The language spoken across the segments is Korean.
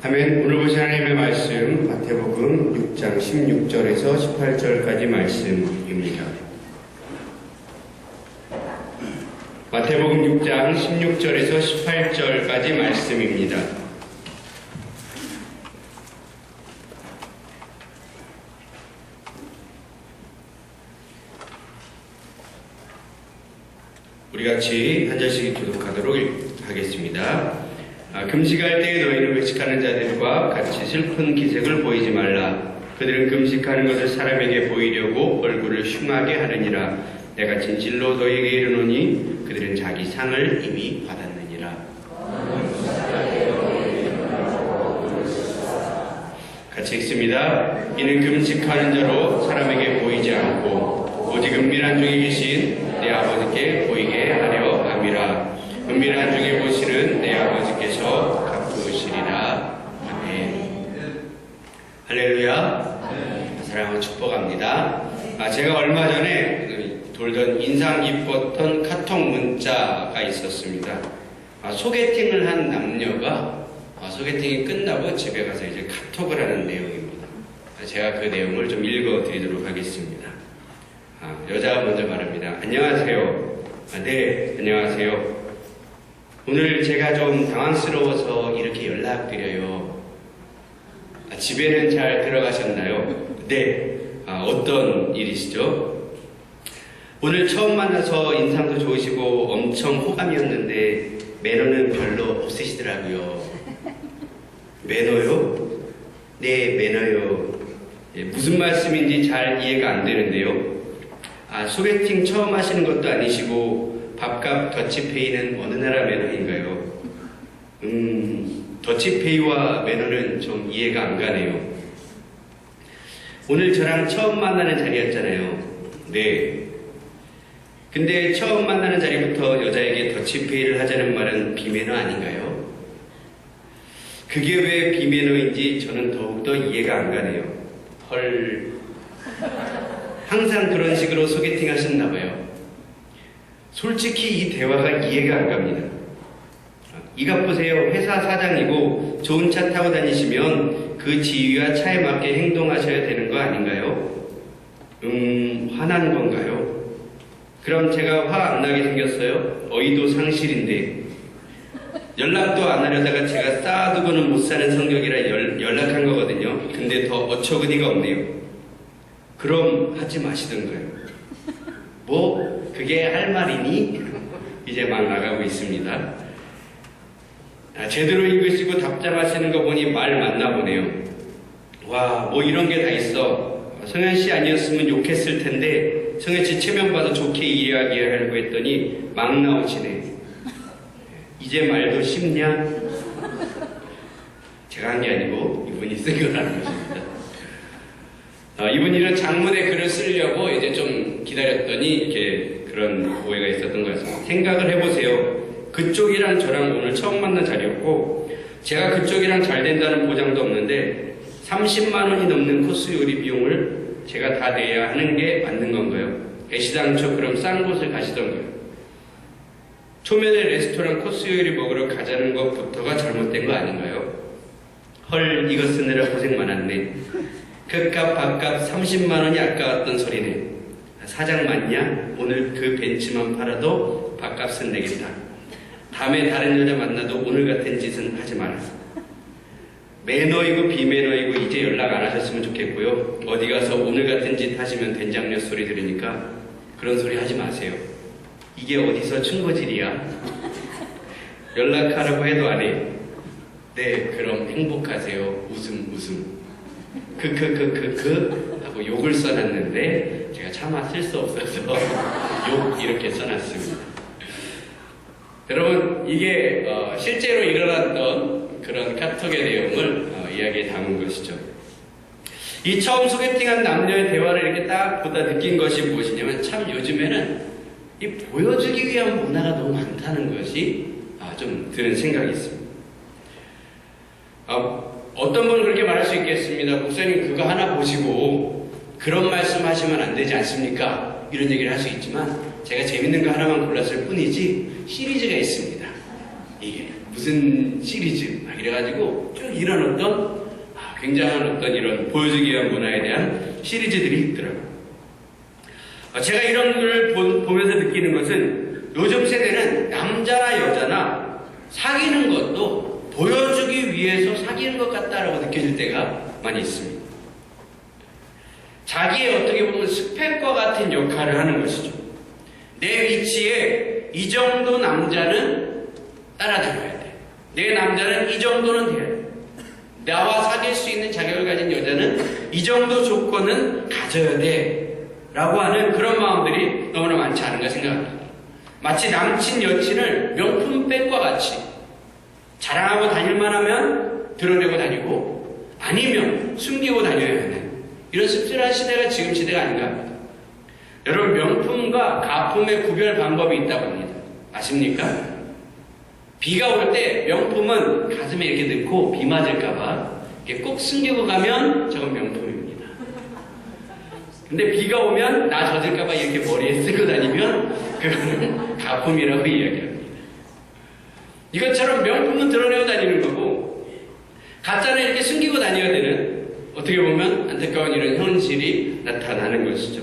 아멘. 오늘 보신 하나님의 말씀 마태복음 6장 16절에서 18절까지 말씀입니다. 마태복음 6장 16절에서 18절까지 말씀입니다. 우리 같이 한 절씩 교독하도록 하겠습니다. 금식할 때에 너희는 외식하는 자들과 같이 슬픈 기색을 보이지 말라. 그들은 금식하는 것을 사람에게 보이려고 얼굴을 흉하게 하느니라. 내가 진실로 너희에게 이르노니 그들은 자기 상을 이미 받았느니라. 같이 읽습니다. 이는 금식하는 자로 사람에게 보이지 않고 오직 은밀한 중에 계신 내 아버지께 보이게 하려 함이라. 은밀한 중에 보시는 내 아버지께서 갚으시리라. 아멘. 할렐루야. 사랑하고 축복합니다. 제가 얼마 전에 돌던 인상 깊었던 카톡 문자가 있었습니다. 소개팅을 한 남녀가 소개팅이 끝나고 집에 가서 이제 카톡을 하는 내용입니다. 제가 그 내용을 좀 읽어드리도록 하겠습니다. 여자가 먼저 말합니다. 안녕하세요. 네, 안녕하세요. 오늘 제가 좀 당황스러워서 이렇게 연락드려요. 집에는 잘 들어가셨나요? 네. 어떤 일이시죠? 오늘 처음 만나서 인상도 좋으시고 엄청 호감이었는데 매너는 별로 없으시더라고요. 매너요? 네, 매너요. 무슨 말씀인지 잘 이해가 안 되는데요. 소개팅 처음 하시는 것도 아니시고 밥값 더치페이는 어느 나라 매너인가요? 더치페이와 매너는 좀 이해가 안 가네요. 오늘 저랑 처음 만나는 자리였잖아요. 네. 근데 처음 만나는 자리부터 여자에게 더치페이를 하자는 말은 비매너 아닌가요? 그게 왜 비매너인지 저는 더욱더 이해가 안 가네요. 헐. 항상 그런 식으로 소개팅 하셨나봐요. 솔직히 이 대화가 이해가 안 갑니다. 이것 보세요. 회사 사장이고 좋은 차 타고 다니시면 그 지위와 차에 맞게 행동하셔야 되는 거 아닌가요? 화난 건가요? 그럼 제가 화 안 나게 생겼어요? 어이도 상실인데. 연락도 안 하려다가 제가 쌓아두고는 못 사는 성격이라 연락한 거거든요. 근데 더 어처구니가 없네요. 그럼 하지 마시던가요. 뭐 그게 할 말이니? 이제 막 나가고 있습니다. 제대로 읽으시고 답장하시는 거 보니 말 맞나 보네요. 와, 뭐 이런 게 다 있어. 성현씨 아니었으면 욕했을 텐데 성현씨 체면 봐도 좋게 이야기하려고 했더니 막 나오시네. 이제 말도 쉽냐? 제가 한 게 아니고 이분이 쓴 거라는 것입니다. 이분이 장문의 글을 쓰려고 이제 좀 기다렸더니 이렇게 그런 오해가 있었던 것 같습니다. 생각을 해보세요. 그쪽이랑 저랑 오늘 처음 만난 자리였고 제가 그쪽이랑 잘 된다는 보장도 없는데 30만 원이 넘는 코스 요리 비용을 제가 다 내야 하는 게 맞는 건가요? 애시당초 그럼 싼 곳을 가시던가요? 초면에 레스토랑 코스 요리 먹으러 가자는 것부터가 잘못된 거 아닌가요? 헐, 이거 쓰느라 고생 많았네. 그값 밥값 30만 원이 아까웠던 소리네. 사장 맞냐? 오늘 그 벤츠만 팔아도 밥값은 내겠다. 다음에 다른 여자 만나도 오늘 같은 짓은 하지 마라. 매너이고 비매너이고 이제 연락 안 하셨으면 좋겠고요. 어디 가서 오늘 같은 짓 하시면 된장녀 소리 들으니까 그런 소리 하지 마세요. 이게 어디서 충고질이야? 연락하라고 해도 안 해. 네, 그럼 행복하세요. 웃음. 크크크크크 하고 욕을 써놨는데 제가 차마 쓸 수 없어서 욕 이렇게 써놨습니다. 여러분, 이게 실제로 일어났던 그런 카톡의 내용을 이야기에 담은 것이죠. 이 처음 소개팅한 남녀의 대화를 이렇게 딱 보다 느낀 것이 무엇이냐면 참 요즘에는 이 보여주기 위한 문화가 너무 많다는 것이 좀 드는 생각이 있습니다. 어떤 분은 그렇게 말할 수 있겠습니다. 목사님 그거 하나 보시고 그런 말씀 하시면 안 되지 않습니까? 이런 얘기를 할 수 있지만 제가 재밌는 거 하나만 골랐을 뿐이지 시리즈가 있습니다. 이게 무슨 시리즈 막 이래가지고 쭉 이런 어떤 굉장한 어떤 이런 보여주기 위한 문화에 대한 시리즈들이 있더라고요. 제가 이런 걸 보면서 느끼는 것은 요즘 세대는 남자나 여자나 사귀는 것도 보여주기 위해서 사귀는 것 같다라고 느껴질 때가 많이 있습니다. 자기의 어떻게 보면 스펙과 같은 역할을 하는 것이죠. 내 위치에 이 정도 남자는 따라들어야 돼. 내 남자는 이 정도는 돼야 돼. 나와 사귈 수 있는 자격을 가진 여자는 이 정도 조건은 가져야 돼. 라고 하는 그런 마음들이 너무나 많지 않은가 생각합니다. 마치 남친 여친을 명품백과 같이 자랑하고 다닐만 하면 드러내고 다니고 아니면 숨기고 다녀야 하는 이런 씁쓸한 시대가 지금 시대가 아닌가 합니다. 여러분, 명품과 가품의 구별 방법이 있다고 합니다. 아십니까? 비가 올 때 명품은 가슴에 이렇게 넣고 비 맞을까봐 이렇게 꼭 숨기고 가면 저건 명품입니다. 근데 비가 오면 나 젖을까봐 이렇게 머리에 쓰고 다니면 그거는 가품이라고 이야기합니다. 이것처럼 명품은 드러내고 다니는 거고 가짜는 이렇게 숨기고 다녀야 되는 어떻게 보면 안타까운 이런 현실이 나타나는 것이죠.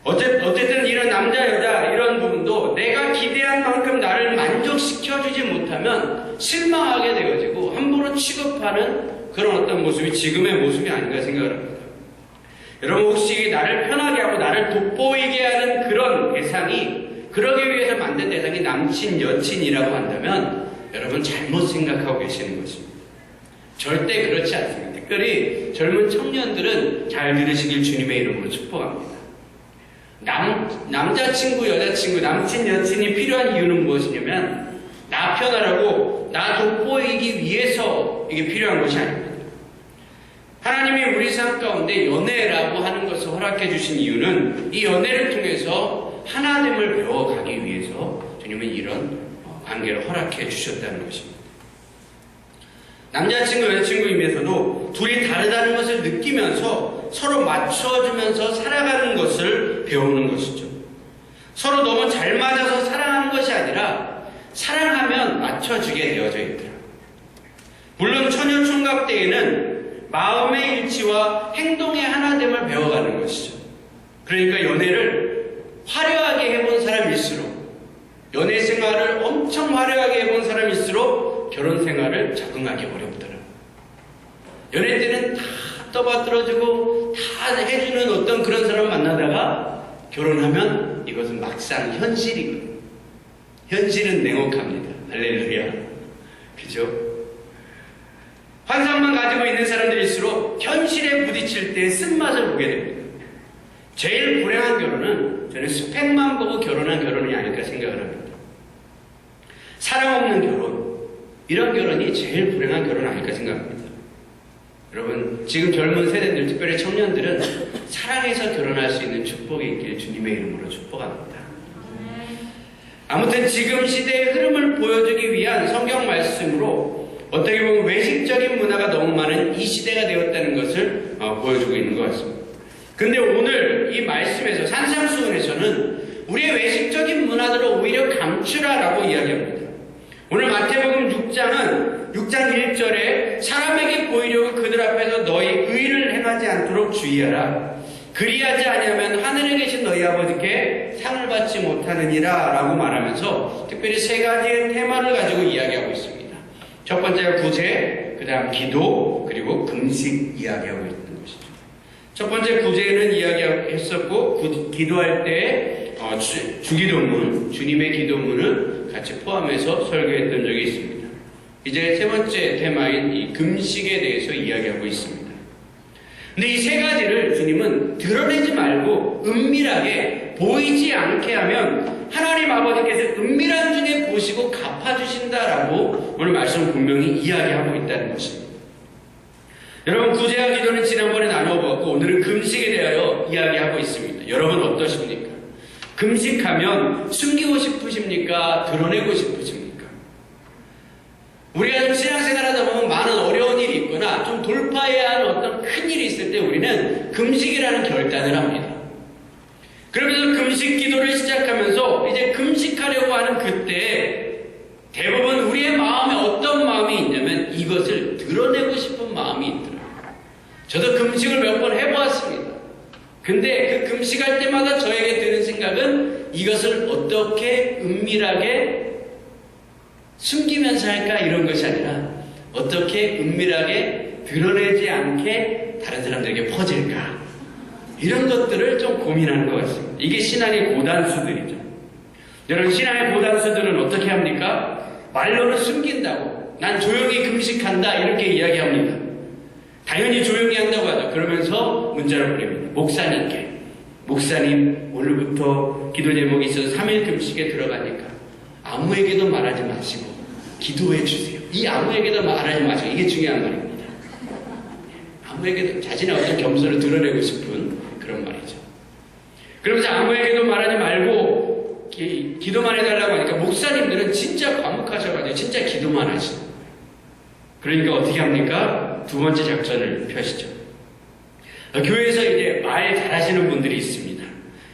어쨌든 이런 남자 여자 이런 부분도 내가 기대한 만큼 나를 만족시켜주지 못하면 실망하게 되어지고 함부로 취급하는 그런 어떤 모습이 지금의 모습이 아닌가 생각을 합니다. 여러분, 혹시 나를 편하게 하고 나를 돋보이게 하는 그런 대상이 그러기 위해서 만든 대상이 남친 여친이라고 한다면 여러분 잘못 생각하고 계시는 것입니다. 절대 그렇지 않습니다. 특별히 젊은 청년들은 잘 들으시길 주님의 이름으로 축복합니다. 남자친구, 여자친구, 남친, 여친이 필요한 이유는 무엇이냐면 나 편하라고 나 돋보이기 위해서 이게 필요한 것이 아닙니다. 하나님이 우리 삶 가운데 연애라고 하는 것을 허락해 주신 이유는 이 연애를 통해서 하나됨을 배워가기 위해서 주님은 이런 관계를 허락해 주셨다는 것입니다. 남자친구, 여자친구이면서도 둘이 다르다는 것을 느끼면서 서로 맞춰주면서 살아가는 것을 배우는 것이죠. 서로 너무 잘 맞아서 사랑하는 것이 아니라 사랑하면 맞춰주게 되어져 있더라. 물론 처녀총각 때에는 마음의 일치와 행동의 하나됨을 배워가는 것이죠. 그러니까 연애를 화려하게 해본 사람일수록 연애 생활을 엄청 화려하게 해본 사람일수록 결혼 생활을 적응하기 어렵더라. 연애 때는 다 떠받들어주고 다 해주는 어떤 그런 사람 만나다가 결혼하면 이것은 막상 현실이거든요. 현실은 냉혹합니다. 할렐루야. 그죠? 환상만 가지고 있는 사람들일수록 현실에 부딪힐 때 쓴맛을 보게 됩니다. 제일 불행한 결혼은 저는 스펙만 보고 결혼한 결혼이 아닐까 생각을 합니다. 사랑 없는 결혼, 이런 결혼이 제일 불행한 결혼 아닐까 생각합니다. 여러분, 지금 젊은 세대들, 특별히 청년들은 사랑해서 결혼할 수 있는 축복이 있길 주님의 이름으로 축복합니다. 아무튼 지금 시대의 흐름을 보여주기 위한 성경 말씀으로 어떻게 보면 외식적인 문화가 너무 많은 이 시대가 되었다는 것을 보여주고 있는 것 같습니다. 근데 오늘 이 말씀에서 산상수훈에서는 우리의 외식적인 문화들을 오히려 감추라라고 이야기합니다. 오늘 마태복음 6장 1절에 사람에게 보이려고 그들 앞에서 너희 의를 행하지 않도록 주의하라. 그리하지 아니하면 하늘에 계신 너희 아버지께 상을 받지 못하느니라 라고 말하면서 특별히 세 가지의 테마를 가지고 이야기하고 있습니다. 첫 번째가 구제, 그 다음 기도, 그리고 금식 이야기하고 있는 것이죠. 첫 번째 구제는 이야기했었고 기도할 때 주기도문, 주님의 기도문을 같이 포함해서 설교했던 적이 있습니다. 이제 세 번째 테마인 이 금식에 대해서 이야기하고 있습니다. 근데 이 세 가지를 주님은 드러내지 말고 은밀하게 보이지 않게 하면 하나님 아버지께서 은밀한 중에 보시고 갚아주신다라고 오늘 말씀 분명히 이야기하고 있다는 것입니다. 여러분, 구제와 기도는 지난번에 나눠보았고 오늘은 금식에 대하여 이야기하고 있습니다. 여러분 어떠십니까? 금식하면 숨기고 싶으십니까? 드러내고 싶으십니까? 우리가 좀 신앙생활 하다 보면 많은 어려운 일이 있거나 좀 돌파해야 하는 어떤 큰 일이 있을 때 우리는 금식이라는 결단을 합니다. 그러면서 금식 기도를 시작하면서 이제 금식하려고 하는 그때 대부분 우리 드러내고 싶은 마음이 있더라고요. 저도 금식을 몇 번 해보았습니다. 근데 그 금식할 때마다 저에게 드는 생각은 이것을 어떻게 은밀하게 숨기면서 할까 이런 것이 아니라 어떻게 은밀하게 드러내지 않게 다른 사람들에게 퍼질까 이런 것들을 좀 고민하는 것 같습니다. 이게 신앙의 고단수들이죠. 여러분, 신앙의 고단수들은 어떻게 합니까? 말로는 숨긴다고, 난 조용히 금식한다 이렇게 이야기합니다. 당연히 조용히 한다고 하죠. 그러면서 문자를 보냅니다. 목사님께, 목사님 오늘부터 기도 제목이 있어서 3일 금식에 들어가니까 아무에게도 말하지 마시고 기도해 주세요. 이 아무에게도 말하지 마시고, 이게 중요한 말입니다. 아무에게도 자신의 어떤 겸손을 드러내고 싶은 그런 말이죠. 그러면서 아무에게도 말하지 말고 기도만 해달라고 하니까 목사님들은 진짜 과묵하셔가지고 진짜 기도만 하시죠. 그러니까 어떻게 합니까? 두 번째 작전을 펴시죠. 교회에서 이제 말 잘하시는 분들이 있습니다.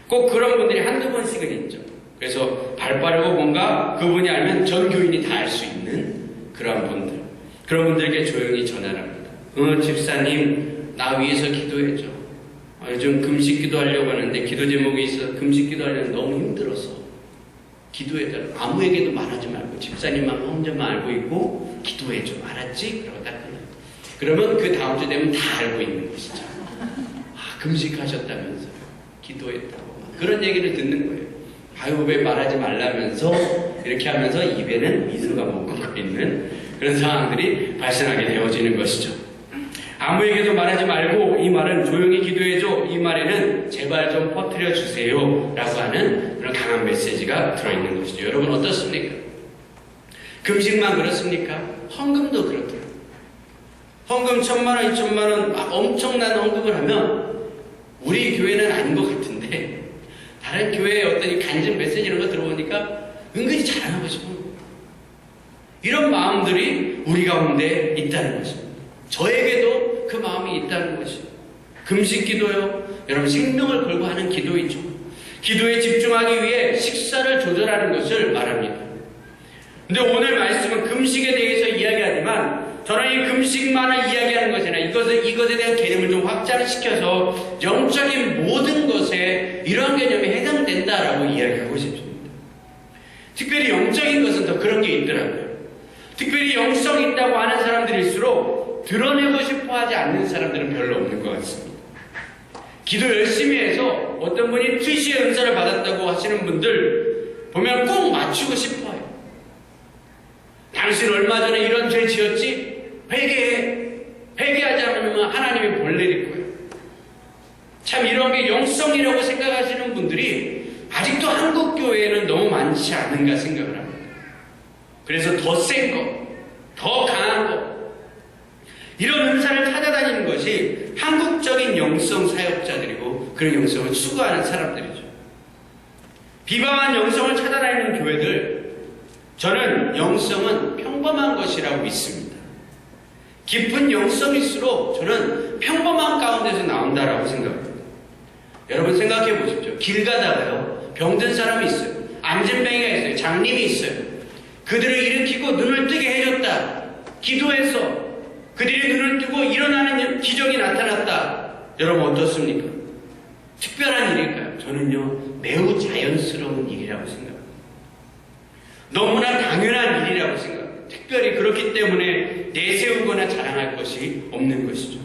꼭 그런 분들이 한두 번씩은 있죠. 그래서 발 빠르고 뭔가 그분이 알면 전 교인이 다 알 수 있는 그런 분들. 그런 분들에게 조용히 전화를 합니다. 집사님, 나 위해서 기도해줘. 요즘 금식 기도하려고 하는데 기도 제목이 있어서 금식 기도하려면 너무 힘들어서 기도해줘. 아무에게도 말하지 말고 집사님만 혼자만 알고 있고 기도해줘. 알았지? 그러고 딱 끊어요. 그러면 그 다음 주 되면 다 알고 있는 것이죠. 금식하셨다면서 기도했다고 그런 얘기를 듣는 거예요. 아유, 왜 말하지 말라면서 이렇게 하면서 입에는 미소가 머금고 있는 그런 상황들이 발생하게 되어지는 것이죠. 아무에게도 말하지 말고 이 말은 조용히 기도해줘. 이 말에는 제발 좀 퍼뜨려 주세요 라고 하는 그런 강한 메시지가 들어있는 것이죠. 여러분 어떻습니까? 금식만 그렇습니까? 헌금도 그렇더라고요. 헌금 1,000만 원, 2,000만 원 막 엄청난 헌금을 하면 우리 교회는 아닌 것 같은데 다른 교회의 어떤 이 간증 메시지 이런 거 들어보니까 은근히 자랑하고 싶은 거예요. 이런 마음들이 우리 가운데 있다는 것입니다. 저에게도 그 마음이 있다는 것이죠. 금식 기도요. 여러분 생명을 걸고 하는 기도이죠. 기도에 집중하기 위해 식사를 조절하는 것을 말합니다. 근데 오늘 말씀은 금식에 대해서 이야기하지만 저는 이 금식만을 이야기하는 것이 아니라 이것에 대한 개념을 좀 확장을 시켜서 영적인 모든 것에 이러한 개념이 해당된다라고 이야기하고 싶습니다. 특별히 영적인 것은 더 그런 게 있더라고요. 특별히 영성이 있다고 하는 사람들일수록 드러내고 싶어 하지 않는 사람들은 별로 없는 것 같습니다. 기도 열심히 해서 어떤 분이 트시의 은사를 받았다고 하시는 분들 보면 꼭 맞추고 싶어요. 당신 얼마 전에 이런 죄 지었지? 회개해. 회개하지 않으면 하나님이 벌 내릴 거예요. 참 이런 게 영성이라고 생각하시는 분들이 아직도 한국 교회에는 너무 많지 않은가 생각을 합니다. 그래서 더 센 거, 더 강한 거, 이런 은사를 찾아다니는 것이 한국적인 영성 사역자들이고 그런 영성을 추구하는 사람들이죠. 비방한 영성을 찾아다니는 교회들, 저는 영성은 평범한 것이라고 믿습니다. 깊은 영성일수록 저는 평범한 가운데서 나온다라고 생각합니다. 여러분 생각해 보십시오. 길 가다가요, 병든 사람이 있어요. 암진병이가 있어요. 장님이 있어요. 그들을 일으키고 눈을 뜨게 해줬다. 기도해서 그들이 눈을 뜨고 일어나는 기적이 나타났다. 여러분 어떻습니까? 특별한 일일까요? 저는요, 매우 자연스러운 일이라고 생각합니다. 너무나 당연한 일이라고 생각합니다. 특별히 그렇기 때문에 내세우거나 자랑할 것이 없는 것이죠.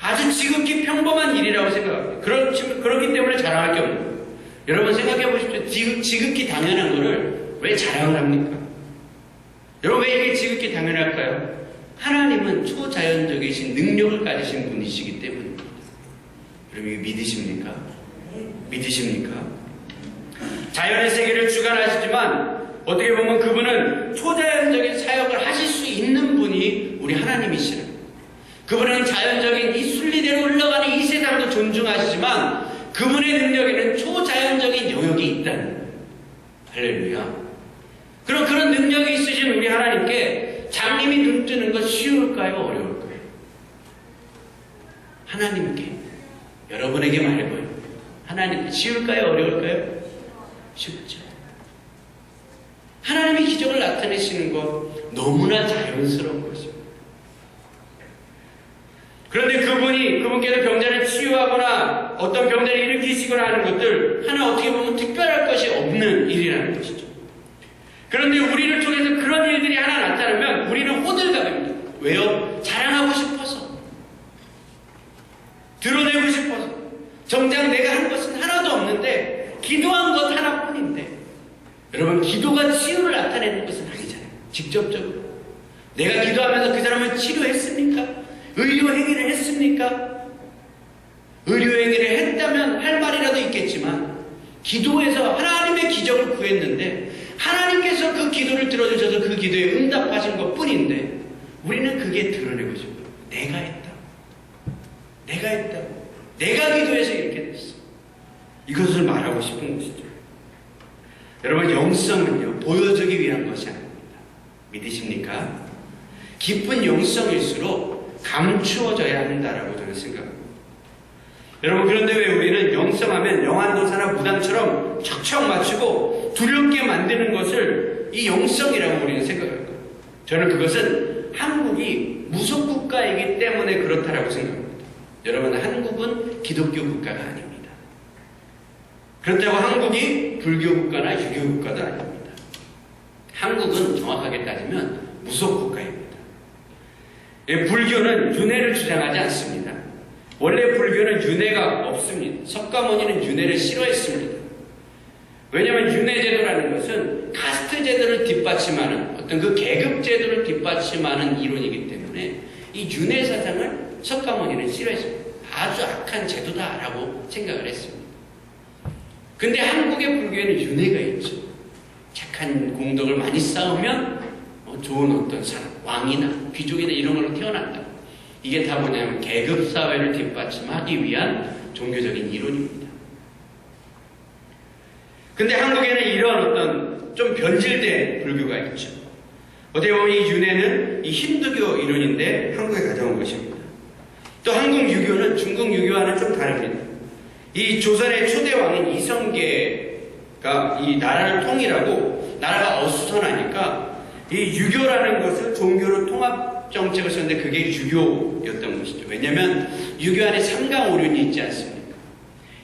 아주 지극히 평범한 일이라고 생각합니다. 그렇기 때문에 자랑할 게 없는 거예요. 여러분 생각해 보십시오. 지극히 당연한 거를 왜 자랑을 합니까? 여러분 왜 이게 지극히 당연할까요? 하나님은 초자연적이신 능력을 가지신 분이시기 때문입니다. 여러분 이거 믿으십니까? 믿으십니까? 자연의 세계를 주관하시지만 어떻게 보면 그분은 초자연적인 사역을 하실 수 있는 분이 우리 하나님이시라. 그분은 자연적인 이 순리대로 흘러가는 이 세상도 존중하시지만 그분의 능력에는 초자연적인 영역이 있다는 거예요. 할렐루야. 그럼 그런 능력이 있으신 우리 하나님께 장님이 눈 뜨는 것 쉬울까요? 어려울까요? 하나님께, 여러분에게 말해봐요. 하나님께 쉬울까요? 어려울까요? 쉽죠. 하나님이 기적을 나타내시는 것 너무나 자연스러운 것입니다. 그런데 그분께서 병자를 치유하거나 어떤 병자를 일으키시거나 하는 것들 하나 어떻게 보면 특별할 것이 없는 일이라는 것이죠. 그런데 우리를 통해서 그런 일들이 하나 나타나면 우리는 호들갑입니다. 왜요? 자랑하고 싶어서, 드러내고 싶어서. 정작 내가 한 것은 하나도 없는데 기도한 것 하나뿐인데, 여러분, 기도가 치유를 나타내는 것은 아니잖아요. 직접적으로 내가 기도하면서 그 사람을 치료했습니까? 의료행위를 했습니까? 의료행위를 했다면 할 말이라도 있겠지만, 기도해서 하나님의 기적을 구했는데 하나님께서 그 기도를 들어주셔서 그 기도에 응답하신 것 뿐인데, 우리는 그게 드러내고 싶어요. 내가 했다, 내가 했다고, 내가 기도해서 이렇게 됐어, 이것을 말하고 싶은 것이죠. 여러분, 영성은요, 보여주기 위한 것이 아닙니다. 믿으십니까? 깊은 영성일수록 감추어져야 한다라고 저는 생각합니다. 여러분, 그런데 왜 우리는 영성하면 영안도사나 무당처럼 척척 맞추고 두렵게 만드는 것을 이 영성이라고 우리는 생각할까요? 저는 그것은 한국이 무속국가이기 때문에 그렇다라고 생각합니다. 여러분, 한국은 기독교 국가가 아닙니다. 그렇다고 한국이 불교 국가나 유교 국가도 아닙니다. 한국은 정확하게 따지면 무속국가입니다. 불교는 윤회를 주장하지 않습니다. 원래 불교는 윤회가 없습니다. 석가모니는 윤회를 싫어했습니다. 왜냐하면 윤회 제도라는 것은 카스트 제도를 뒷받침하는 어떤 그 계급 제도를 뒷받침하는 이론이기 때문에 이 윤회 사상을 석가모니는 싫어했습니다. 아주 악한 제도다라고 생각을 했습니다. 근데 한국의 불교에는 윤회가 있죠. 착한 공덕을 많이 쌓으면 좋은 어떤 사람, 왕이나 귀족이나 이런 걸로 태어난다. 이게 다 뭐냐면 계급사회를 뒷받침하기 위한 종교적인 이론입니다. 근데 한국에는 이런 어떤 좀 변질된 불교가 있죠. 어떻게 보면 이 윤회는 이 힌두교 이론인데 한국에 가져온 것입니다. 또 한국 유교는 중국 유교와는 좀 다릅니다. 이 조선의 초대 왕인 이성계가 이 나라를 통일하고 나라가 어수선하니까 이 유교라는 것을 종교로 통합 정책을 썼는데 그게 유교였던 것이죠. 왜냐하면 유교 안에 삼강오륜이 있지 않습니까?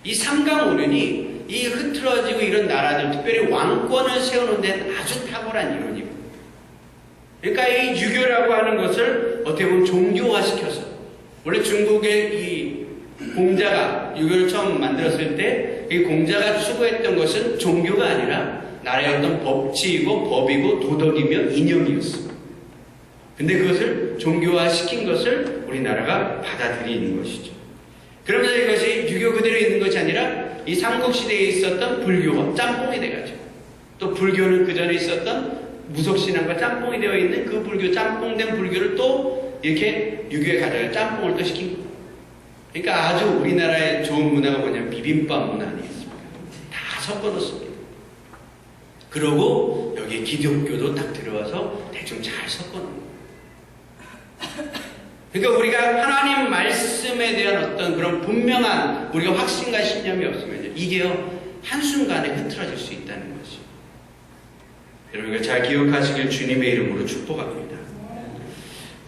이 삼강오륜이 이 흐트러지고 이런 나라들, 특별히 왕권을 세우는 데는 아주 탁월한 이론이고, 그러니까 이 유교라고 하는 것을 어떻게 보면 종교화시켜서, 원래 중국의 이 공자가 유교를 처음 만들었을 때 이 공자가 추구했던 것은 종교가 아니라 나라의 어떤 법치이고 법이고 도덕이며 이념이었습니다. 근데 그것을 종교화시킨 것을 우리나라가 받아들이는 것이죠. 그러면서 이것이 유교 그대로 있는 것이 아니라 이 삼국시대에 있었던 불교와 짬뽕이 돼가지고, 또 불교는 그 전에 있었던 무속신앙과 짬뽕이 되어 있는 그 불교, 짬뽕된 불교를 또 이렇게 유교에 가져가 짬뽕을 또 시킨 거예요. 그러니까 아주 우리나라의 좋은 문화가 뭐냐면 비빔밥 문화 아니겠습니까? 다 섞어 놓습니다. 그러고 여기에 기독교도 딱 들어와서 대충 잘 섞어 놓는 거예요. 그러니까 우리가 하나님 말씀에 대한 어떤 그런 분명한 우리가 확신과 신념이 없으면 이게요, 한순간에 흐트러질 수 있다는 것이죠. 여러분, 잘 기억하시길 주님의 이름으로 축복합니다.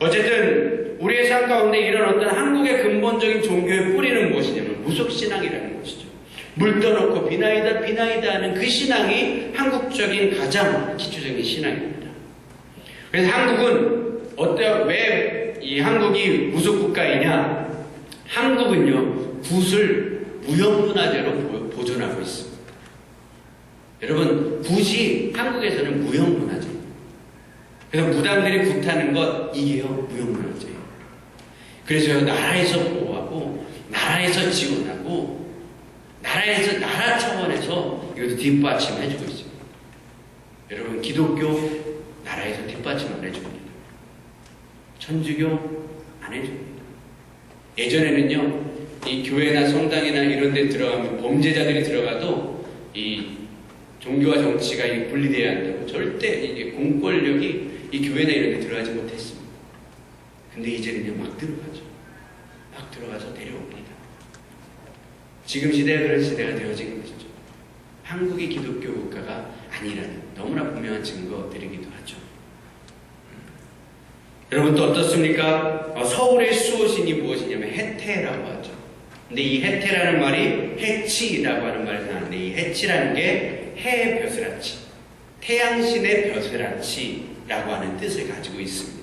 어쨌든 우리의 삶 가운데 이런 어떤 한국의 근본적인 종교의 뿌리는 무엇이냐면 무속신앙이라는 것이죠. 물 떠놓고 비나이다 비나이다 하는 그 신앙이 한국적인 가장 기초적인 신앙입니다. 그래서 한국은 왜 이 한국이 무속국가이냐? 한국은요, 굿을 무형문화재로 보존하고 있습니다. 여러분, 굿이 한국에서는 무형문화재입니다. 그래서 무당들이 굿하는 것, 이게요, 무형문화재예요. 그래서 나라에서 보호하고, 나라에서 지원하고, 나라 차원에서 이것도 뒷받침해주고 있습니다. 여러분, 기독교 나라에서 뒷받침 안 해줍니다. 천주교 안 해줍니다. 예전에는요, 이 교회나 성당이나 이런 데 들어가면 범죄자들이 들어가도 이 종교와 정치가 분리되어야 한다고 절대 이게 공권력이 이 교회나 이런 데 들어가지 못했습니다. 근데 이제는요, 막 들어가죠. 막 들어가서 데려옵니다. 지금 시대가 그런 시대가 되어진 것이죠. 한국이 기독교 국가가 아니라는 너무나 분명한 증거들이기도 하죠. 여러분 또 어떻습니까? 서울의 수호신이 무엇이냐면 해태라고 하죠. 근데 이 해태라는 말이 해치라고 하는 말에서 나는데 이 해치라는 게 해의 벼슬아치, 태양신의 벼슬아치라고 하는 뜻을 가지고 있습니다.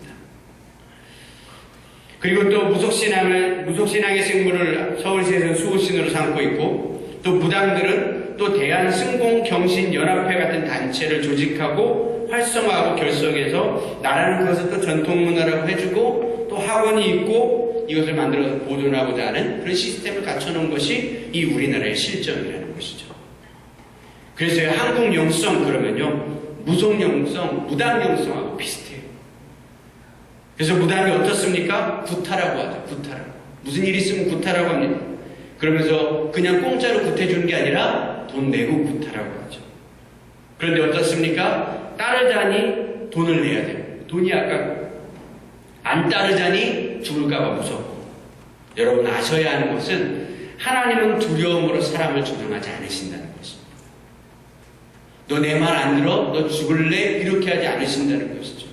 그리고 또 무속신앙의 식물을 서울시에서는 수호신으로 삼고 있고, 또 무당들은 또 대한승공경신연합회 같은 단체를 조직하고 활성화하고 결성해서 나라는 그것을 또 전통문화라고 해주고 또 학원이 있고 이것을 만들어서 보존하고자 하는 그런 시스템을 갖춰놓은 것이 이 우리나라의 실정이라는 것이죠. 그래서 한국 영성 그러면요, 무속 영성, 무당 영성하고 비슷해요. 그래서 무당이 어떻습니까? 구타라고 하죠. 구타라고. 무슨 일이 있으면 구타라고 합니다. 그러면서 그냥 공짜로 구태주는 게 아니라 돈 내고 구타라고 하죠. 그런데 어떻습니까? 따르자니 돈을 내야 돼요. 돈이 아깝고, 안 따르자니 죽을까봐 무섭고. 여러분 아셔야 하는 것은 하나님은 두려움으로 사람을 조종하지 않으신다는 것입니다. 너 내 말 안 들어? 너 죽을래? 이렇게 하지 않으신다는 것이죠.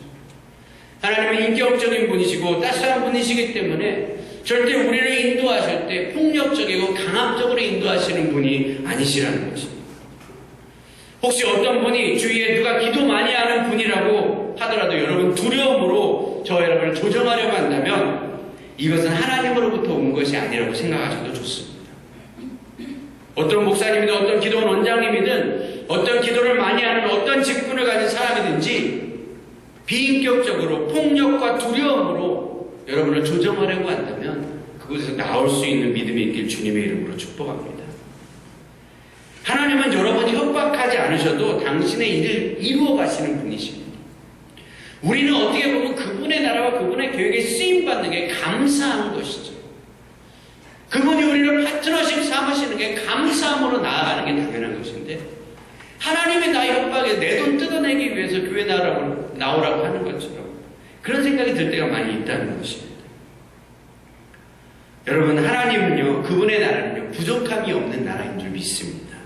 하나님은 인격적인 분이시고 따스한 분이시기 때문에 절대 우리를 인도하실 때 폭력적이고 강압적으로 인도하시는 분이 아니시라는 것입니다. 혹시 어떤 분이 주위에 누가 기도 많이 하는 분이라고 하더라도 여러분 두려움으로 저 여러분을 조정하려고 한다면 이것은 하나님으로부터 온 것이 아니라고 생각하셔도 좋습니다. 어떤 목사님이든 어떤 기도원 원장님이든 어떤 기도를 많이 하는 어떤 직분을 가진 사람이든지 비인격적으로 폭력과 두려움으로 여러분을 조정하려고 한다면 그곳에서 나올 수 있는 믿음이 있길 주님의 이름으로 축복합니다. 하나님은 여러분이 협박하지 않으셔도 당신의 일을 이루어 가시는 분이십니다. 우리는 어떻게 보면 그분의 나라와 그분의 계획에 쓰임받는 게 감사한 것이죠. 그분이 우리를 파트너십 삼으시는 게 감사함으로 나아가는 게 당연한 것인데 하나님의 나의 협박에 내 돈 뜯어내기 위해서 교회 나오라고 하는 것처럼 그런 생각이 들 때가 많이 있다는 것입니다. 여러분 하나님은요, 그분의 나라는요 부족함이 없는 나라인 줄 믿습니다.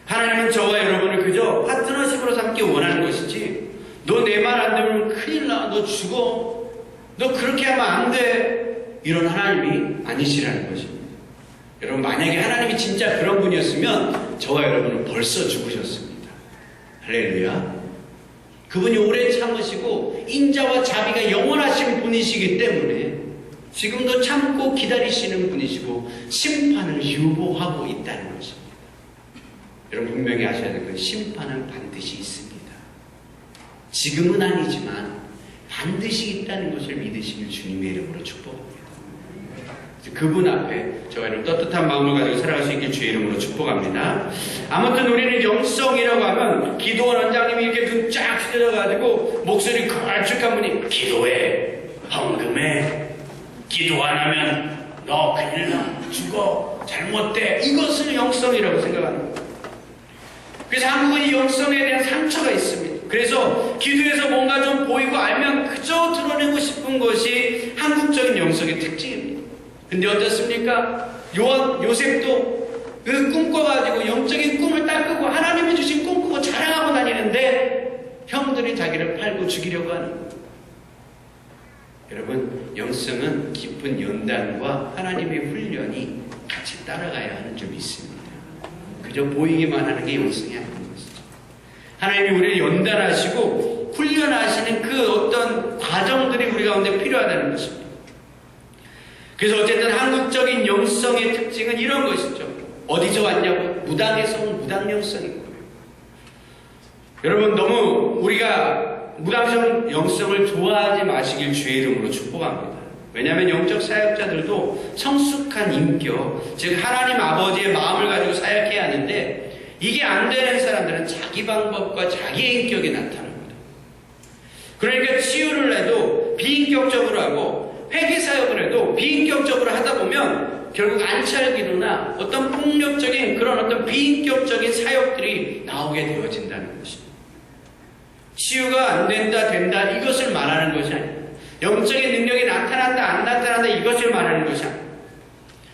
하나님은 저와 여러분을 그저 파트너십으로 삼기 원하는 것이지 너 내 말 안 들으면 큰일 나, 너 죽어, 너 그렇게 하면 안 돼, 이런 하나님이 아니시라는 것입니다. 여러분 만약에 하나님이 진짜 그런 분이었으면 저와 여러분은 벌써 죽으셨습니다. 할렐루야. 그분이 오래 참으시고 인자와 자비가 영원하신 분이시기 때문에 지금도 참고 기다리시는 분이시고 심판을 유보하고 있다는 것입니다. 여러분 분명히 아셔야 될 건 심판은 반드시 있습니다. 지금은 아니지만 반드시 있다는 것을 믿으시는 주님의 이름으로 축복합니다. 그분 앞에 저와 여러분 떳떳한 마음을 가지고 살아갈 수 있길 주의 이름으로 축복합니다. 아무튼 우리는 영성이라고 하면 기도원 원장님이 이렇게 눈 쫙 휘둘러가지고 목소리 걸쭉한 분이 기도해, 헌금해, 기도 안 하면 너 큰일 나, 죽어, 잘못돼, 이것을 영성이라고 생각합니다. 그래서 한국은 이 영성에 대한 상처가 있습니다. 그래서 기도에서 뭔가 좀 보이고 알면 그저 드러내고 싶은 것이 한국적인 영성의 특징입니다. 근데 어떻습니까? 요셉도 그 꿈꿔가지고 영적인 꿈을 딱 끄고 하나님이 주신 꿈 꾸고 자랑하고 다니는데 형들이 자기를 팔고 죽이려고 하는 거예요. 여러분 영성은 깊은 연단과 하나님의 훈련이 같이 따라가야 하는 줄 믿습니다. 그저 보이기만 하는 게 영성이 아닌 것이죠. 하나님이 우리를 연단하시고 훈련하시는 그 어떤 과정들이 우리 가운데 필요하다는 것입니다. 그래서 어쨌든 한국적인 영성의 특징은 이런 것이죠. 어디서 왔냐고? 무당에서 온 무당 영성인 거예요. 여러분 너무 우리가 무당성 영성을 좋아하지 마시길 주의 이름으로 축복합니다. 왜냐하면 영적 사역자들도 성숙한 인격, 즉 하나님 아버지의 마음을 가지고 사역해야 하는데 이게 안 되는 사람들은 자기 방법과 자기의 인격이 나타납니다. 그러니까 치유를 해도 비인격적으로 하고 회개사역을 해도 비인격적으로 하다 보면 결국 안찰기도나 어떤 폭력적인 그런 어떤 비인격적인 사역들이 나오게 되어진다는 것입니다. 치유가 안 된다, 된다 이것을 말하는 것이 아닙니다. 영적인 능력이 나타난다, 안 나타난다 이것을 말하는 것이 아닙니다.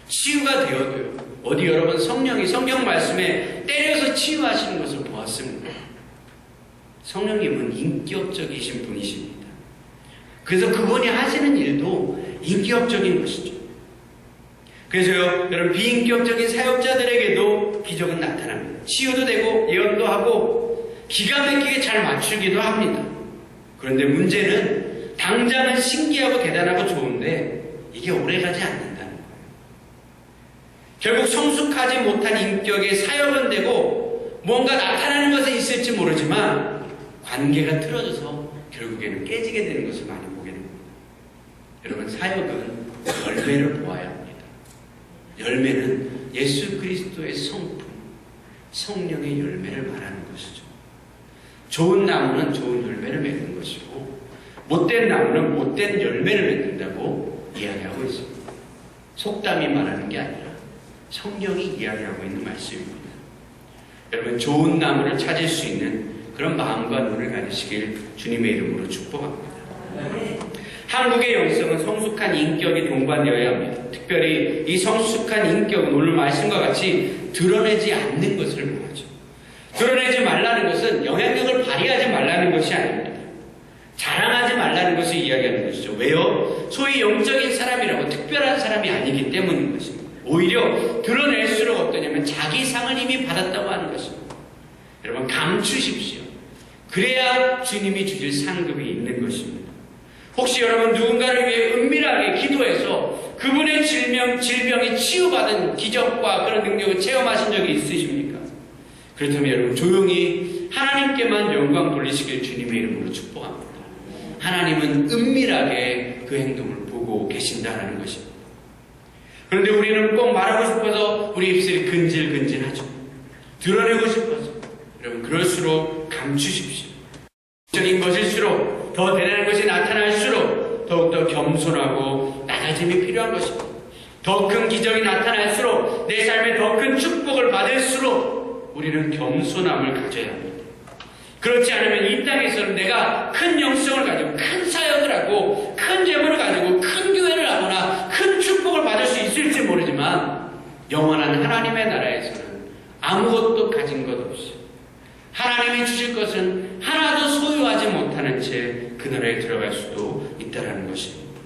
치유가 되어도요. 어디 여러분 성령이 성경 말씀에 때려서 치유하시는 것을 보았습니다. 성령님은 인격적이신 분이십니다. 그래서 그분이 하시는 일도 인격적인 것이죠. 그래서요, 여러분, 비인격적인 사역자들에게도 기적은 나타납니다. 치유도 되고 예언도 하고 기가 막히게 잘 맞추기도 합니다. 그런데 문제는 당장은 신기하고 대단하고 좋은데 이게 오래가지 않는다는 거예요. 결국 성숙하지 못한 인격의 사역은 되고 뭔가 나타나는 것은 있을지 모르지만 관계가 틀어져서 결국에는 깨지게 되는 것을 많이 보게 됩니다. 여러분, 사역은 열매를 보아야 합니다. 열매는 예수 그리스도의 성품, 성령의 열매를 말하는 것이죠. 좋은 나무는 좋은 열매를 맺는 것이고 못된 나무는 못된 열매를 맺는다고 이야기하고 있습니다. 속담이 말하는 게 아니라 성령이 이야기하고 있는 말씀입니다. 여러분, 좋은 나무를 찾을 수 있는 그런 마음과 눈을 가지시길 주님의 이름으로 축복합니다. 한국의 영성은 성숙한 인격이 동반되어야 합니다. 특별히 이 성숙한 인격은 오늘 말씀과 같이 드러내지 않는 것을 말하죠. 드러내지 말라는 것은 영향력을 발휘하지 말라는 것이 아닙니다. 자랑하지 말라는 것을 이야기하는 것이죠. 왜요? 소위 영적인 사람이라고 특별한 사람이 아니기 때문인 것입니다. 오히려 드러낼수록 어떠냐면 자기 상을 이미 받았다고 하는 것입니다. 여러분, 감추십시오. 그래야 주님이 주실 상급이 있는 것입니다. 혹시 여러분 누군가를 위해 은밀하게 기도해서 그분의 질병이 치유받은 기적과 그런 능력을 체험하신 적이 있으십니까? 그렇다면 여러분 조용히 하나님께만 영광 돌리시길 주님의 이름으로 축복합니다. 하나님은 은밀하게 그 행동을 보고 계신다는 것입니다. 그런데 우리는 꼭 말하고 싶어서 우리 입술이 근질근질하죠. 드러내고 싶어서. 여러분, 그럴수록 감추십시오. 적인 것일수록 더 대단한 것이 나타날수록 더욱더 겸손하고 낮아짐이 필요한 것입니다. 더 큰 기적이 나타날수록 내 삶에 더 큰 축복을 받을수록 우리는 겸손함을 가져야 합니다. 그렇지 않으면 이 땅에서는 내가 큰 영성을 가지고 큰 사역을 하고 큰 재물을 가지고 큰 교회를 하거나 큰 축복을 받을 수 있을지 모르지만 영원한 하나님의 나라에서는 아무것도 가진 것 없이 하나님이 주실 것은 하나도 소유하지 못하는 채 그 나라에 들어갈 수도 있다는 것입니다.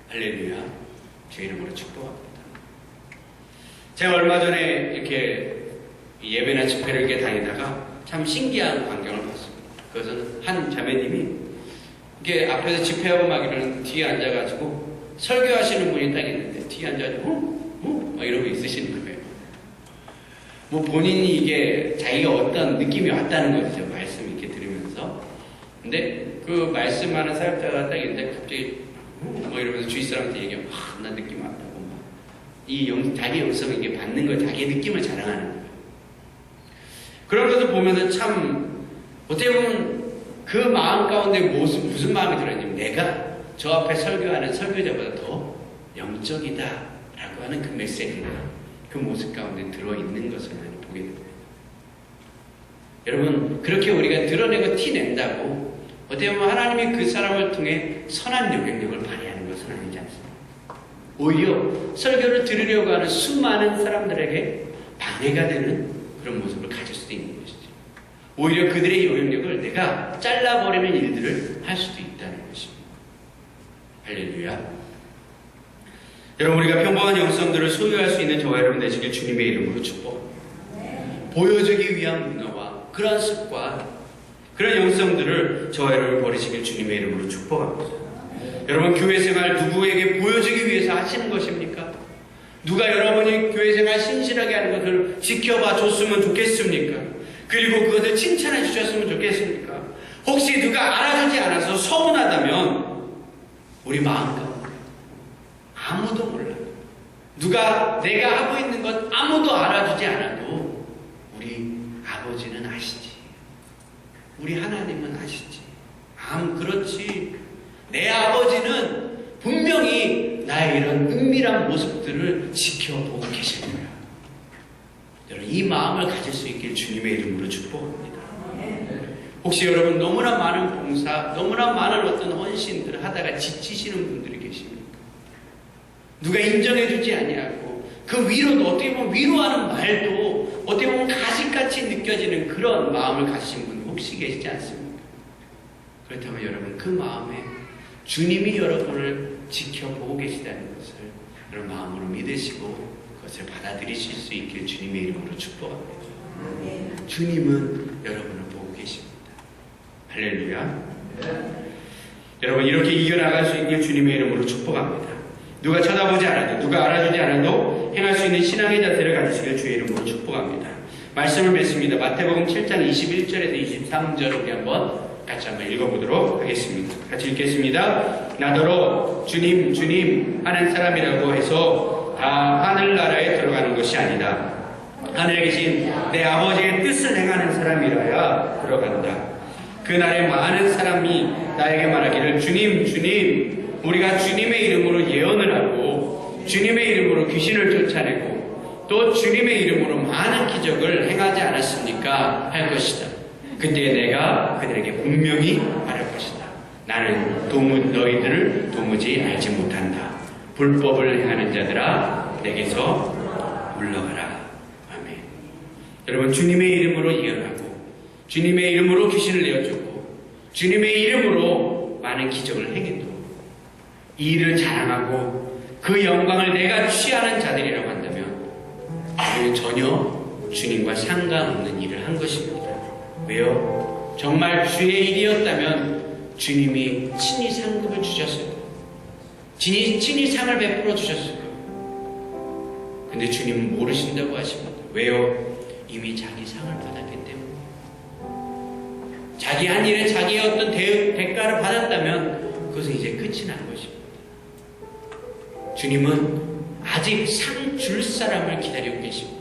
할렐루야. 제 이름으로 축복합니다. 제가 얼마 전에 이렇게 예배나 집회를 이렇게 다니다가 참 신기한 광경을 봤습니다. 그것은 한 자매님이 이게 앞에서 집회하고 막 이러는 뒤에 앉아가지고 설교하시는 분이 딱 있는데 뒤에 앉아가지고 막 이러고 있으시는 거예요. 뭐 본인이 이게 자기가 어떤 느낌이 왔다는 거죠. 말씀 이렇게 들으면서. 근데 그 말씀하는 사역자가 딱 있는데 갑자기 뭐 이러면서 주위 사람한테 얘기하면 나 느낌 왔다고 막 자기 영성을 이게 받는 걸 자기의 느낌을 자랑하는 거예요. 그런 것을 보면은 참 어떻게 보면 그 마음 가운데 무슨 마음이 들었냐면 내가 저 앞에 설교하는 설교자보다 더 영적이다 라고 하는 그 메시지가 그 모습 가운데 들어있는 것을 많이 보게 됩니다. 여러분, 그렇게 우리가 드러내고 티낸다고 어떻게 보면 하나님이 그 사람을 통해 선한 영향력을 발휘하는 것은 아니지 않습니다. 오히려 설교를 들으려고 하는 수많은 사람들에게 방해가 되는 그런 모습을 가질 수도 있는 것이죠. 오히려 그들의 영향력을 내가 잘라버리는 일들을 할 수도 있다는 것입니다. 할렐루야. 여러분, 우리가 평범한 영성들을 소유할 수 있는 저와 여러분 되시길 주님의 이름으로 축복합니다. 보여주기 위한 문화와 그런 습관, 그런 영성들을 저와 여러분 버리시길 주님의 이름으로 축복합니다. 여러분, 교회 생활 누구에게 보여주기 위해서 하시는 것입니까? 누가 여러분이 교회 생활 신실하게 하는 것을 지켜봐 줬으면 좋겠습니까? 그리고 그것을 칭찬해 주셨으면 좋겠습니까? 혹시 누가 알아주지 않아서 서운하다면 우리 마음 가운데 아무도 몰라요. 누가 내가 하고 있는 것 아무도 알아주지 않아도 우리 아버지는 아시지. 우리 하나님은 아시지. 그렇지. 내 아버지는 분명히 나의 이런 은밀한 모습들을 지켜보고 계실 거야. 여러분, 이 마음을 가질 수 있길 주님의 이름으로 축복합니다. 혹시 여러분 너무나 많은 봉사, 너무나 많은 어떤 헌신들을 하다가 지치시는 분들이 계십니까? 누가 인정해주지 아니하고 그 위로도 어떻게 보면 위로하는 말도 어떻게 보면 가식같이 느껴지는 그런 마음을 가지신 분 혹시 계시지 않습니까? 그렇다면 여러분 그 마음에 주님이 여러분을 지켜보고 계시다는 것을 여러분 마음으로 믿으시고 그것을 받아들이실 수 있길 주님의 이름으로 축복합니다. 주님은 여러분을 보고 계십니다. 할렐루야. 여러분 이렇게 이겨나갈 수 있길 주님의 이름으로 축복합니다. 누가 쳐다보지 않아도 누가 알아주지 않아도 행할 수 있는 신앙의 자세를 가지시길 주의 이름으로 축복합니다. 말씀을 맺습니다. 마태복음 7장 21절에서 23절 우리 같이 한번 읽어보도록 하겠습니다. 같이 읽겠습니다. 나더러 주님 주님 하는 사람이라고 해서 다 하늘나라에 들어가는 것이 아니다. 하늘에 계신 내 아버지의 뜻을 행하는 사람이라야 들어간다. 그날에 많은 사람이 나에게 말하기를 주님 주님 우리가 주님의 이름으로 예언을 하고 주님의 이름으로 귀신을 쫓아내고 또 주님의 이름으로 많은 기적을 행하지 않았습니까? 할 것이다. 그때 내가 그들에게 분명히 말할 것이다. 나는 너희들을 도무지 알지 못한다. 불법을 행하는 자들아 내게서 물러가라. 아멘. 여러분 주님의 이름으로 예언하고 주님의 이름으로 귀신을 내어주고 주님의 이름으로 많은 기적을 행해도 이 일을 자랑하고 그 영광을 내가 취하는 자들이라고 한다면 우리는 전혀 주님과 상관없는 일을 한 것입니다. 왜요? 정말 주의 일이었다면 주님이 친히 상급을 주셨을 거예요. 친히 상을 베풀어 주셨을 거예요. 근데 주님은 모르신다고 하십니다. 왜요? 이미 자기 상을 받았기 때문에. 자기 한 일에 자기의 어떤 대가를 받았다면 그것은 이제 끝이 난 것입니다. 주님은 아직 상 줄 사람을 기다리고 계십니다.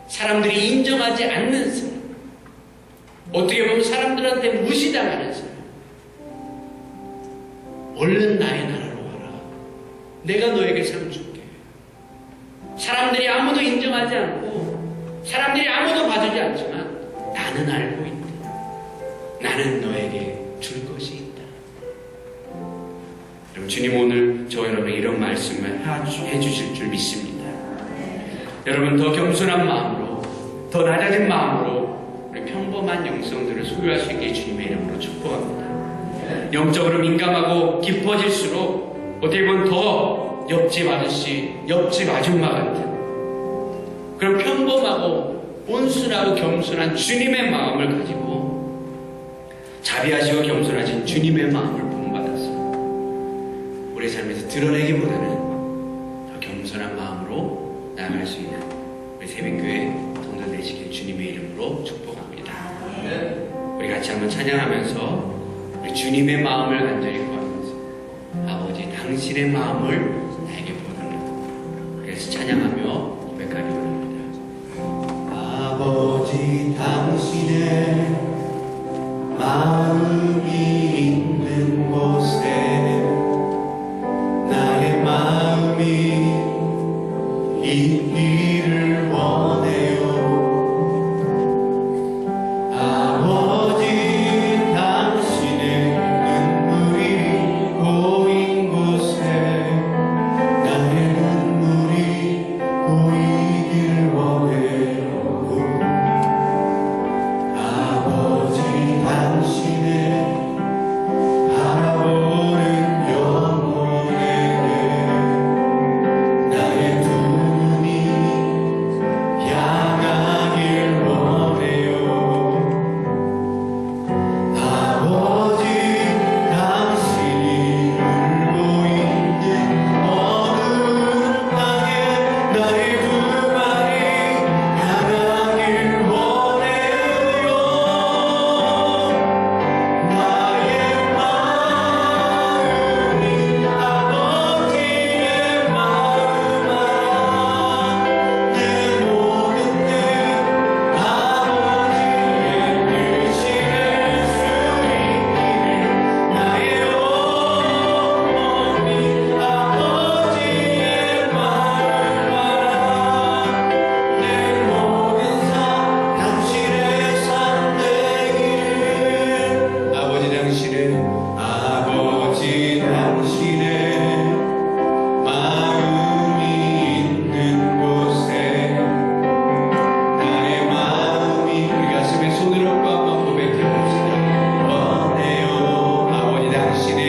사람들이 인정하지 않는 사람, 어떻게 보면 사람들한테 무시당하는 사람, 얼른 나의 나라로 와라. 내가 너에게 상 줄게. 사람들이 아무도 인정하지 않고 사람들이 아무도 봐주지 않지만 나는 알고 있다. 나는 너에게 줄 것이 있다. 여러분 주님 오늘 저 여러분에게 이런 말씀을 해주실 줄 믿습니다. 여러분 더 겸손한 마음으로 더 낮아진 마음으로 우리 평범한 영성들을 소유할 수 있게 주님의 이름으로 축복합니다. 영적으로 민감하고 깊어질수록 어떻게 보면 더 옆집 아저씨, 옆집 아줌마 같은 그런 평범하고 온순하고 겸손한 주님의 마음을 가지고 자비하시고 겸손하신 주님의 마음을 본받아서 우리 삶에서 드러내기보다는 더 겸손한 마음으로 나아갈 수 있는 우리 새벽교회 성도 되시길 주님의 이름으로 축복합니다. 우리 같이 한번 찬양하면서 우리 주님의 마음을 간절히 구하면서 아버지 당신의 마음을 나에게 보여달라고 그래서 찬양하며 고백하기 원합니다. 아버지 당신의 마음이 있는 곳에 나의 마음이 있기를 원해요. 아버지 당신의 눈물이 고인 곳에 나의 눈물이 고이길 원해요. 아버지 당신의 바라보는 영혼에게 나의 두 눈이 향하길 원해요. 아버지 당신이 울고 있는 어두운 땅에 나의 두 발이 향하길 원해요. 나의 마음이 아버지의 마음 알아. 내 모든 뜻 아버지의 뜻이 될 수 있기를 나의 영혼이 아버지의 마음 알아. 내 모든 삶 당신의 삶 되기를. 아버지 당신의 마음이 있는 곳에 나의 마음이 우리 가슴에 손을 얹고 한번 고백해 봅시다. 원해요. 아버지 당신의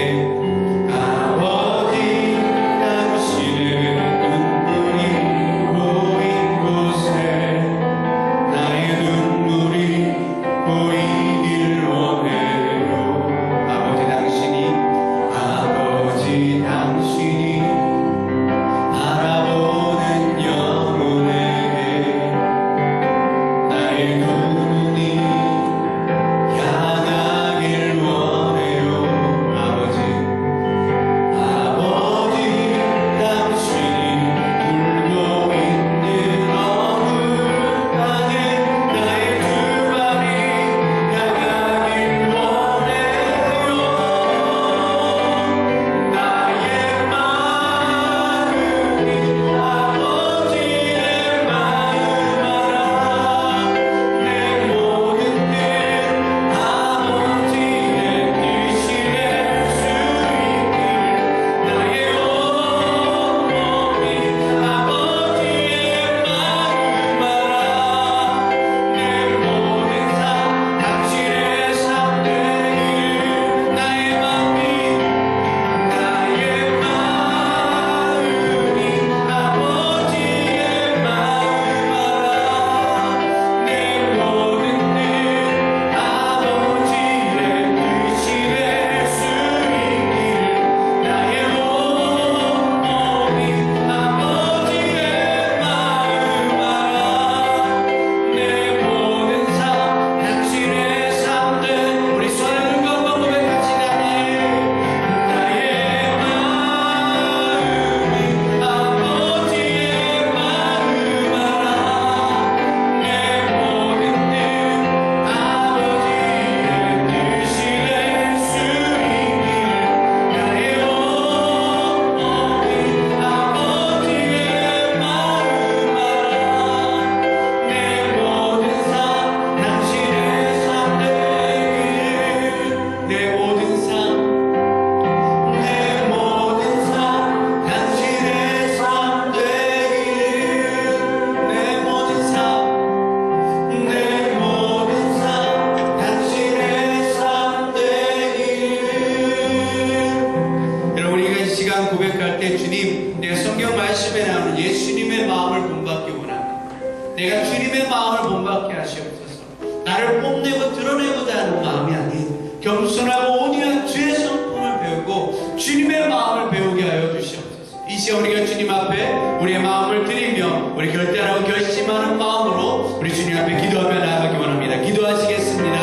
마음을 본받게 하시옵소서. 나를 뽐내고 드러내고자 하는 마음이 아닌 겸손하고 온유한 주의 성품을 배우고 주님의 마음을 배우게 하여 주시옵소서. 이 시간 우리가 주님 앞에 우리의 마음을 드리며 우리 결단하고 결심하는 마음으로 우리 주님 앞에 기도하며 나아가기 원합니다. 기도하시겠습니다.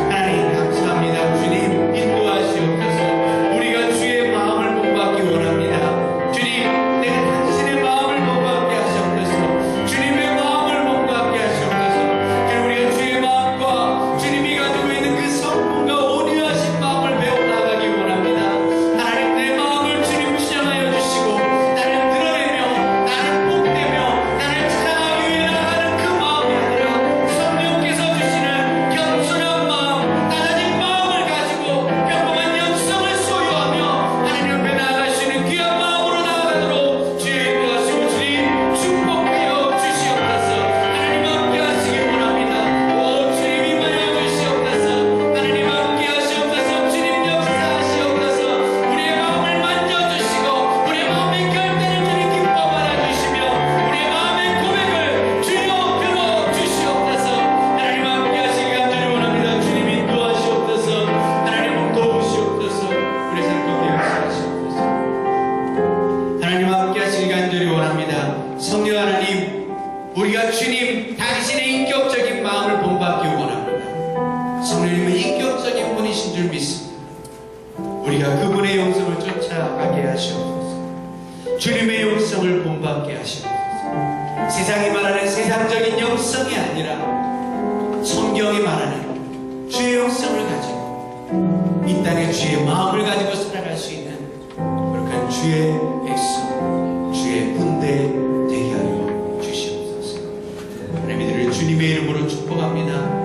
하나님 감사합니다. 주님 인도하시옵소서. 우리가 주의 마음을 본받기 원합니다. 주님 내가 당신의 마음을 본받게 하시옵소서. 주님의 마음을 본받게 하시옵소서. 그리고 우리가 주의 마음과 주님이 가지고 있는 그 성품과 온유하신 마음을 배워 나가기 원합니다. 하나님 내 마음을 주님 주장하여 주시고 나를 드러내며 나를 뽐내며 나를 찬양하기 위해 나가는 그 마음이 아니라 성령께서 주시는 겸손한 마음, 낮아진 마음을 가지고 평범한 영성을 소유하며 하나님 앞에 나아가시는 귀한 마음으로 나아가도록 주의 인도하시고 주님 축복하여 주시옵소서. 하나님 함께 하시기 원합니다. 오 주님 임하여 주시옵소서. 하나님 함께 하시옵소서. 주님 역사하시옵소서. 우리의 마음을 만져주시고 우리의 마음의 결단을 주님 기뻐 받아주시며 우리의 마음의 고백을 주여 들어주시옵소서. 하나님 함께 하시기 간절히 원합니다. 주님 인도하시옵소서. 하나님 도우시옵소서. 우리 삶 가운데 역사하시옵소서. 하나님 함께 하시기 간절히 원합니다. 성령 하나님, 우리가 주님 당신의 인격적인 마음을 본받기 원합니다. 성령님은 인격적인 분이신 줄 믿습니다. 우리가 그분의 영성을 쫓아가게 하시옵소서. 주님의 영성을 본받게 하시옵소서. 세상이 말하는 세상적인 영성이 아니라 성경이 말하는 주의 영성을 가지고 이 땅에 주의 마음을 가지고 살아갈 수 있는 거룩한 주의 백성, 주의 군대 되게 하여 주시옵소서. 하나님 이들을 주님의 이름으로 축복합니다.